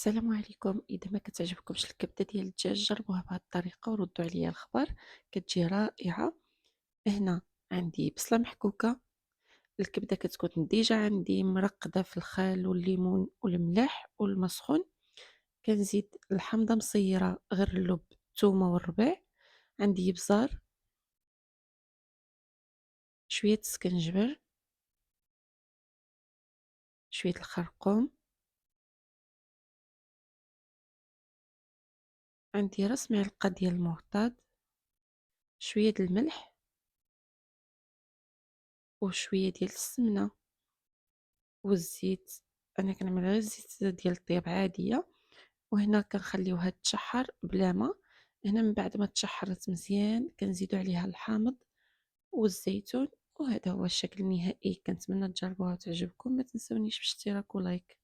السلام عليكم. اذا ما كتعجبكمش الكبده ديال الدجاج جربوها بهذه الطريقه وردوا عليا الخبر. كتجي رائعه. هنا عندي بصله محكوكه. الكبده كتكون ديجا عندي مرقده في الخل والليمون والملح والمسخون. كنزيد الحامضه مصيره غير اللب، الثومه والربيع. عندي بزار، شويه السكنجبر، شويه الخرقوم. عندي راس معلقه ديال المعطاد، شويه د الملح وشويه ديال السمنه والزيت. انا كنعمل غير الزيت ديال الطياب عاديه. وهنا كنخليوها تشحر بلا ما. هنا من بعد ما تشحرت مزيان كنزيدو عليها الحامض والزيتون. وهذا هو الشكل النهائي. كنتمنى تجربوها وتعجبكم. ما تنسونيش بالاشتراك ولايك.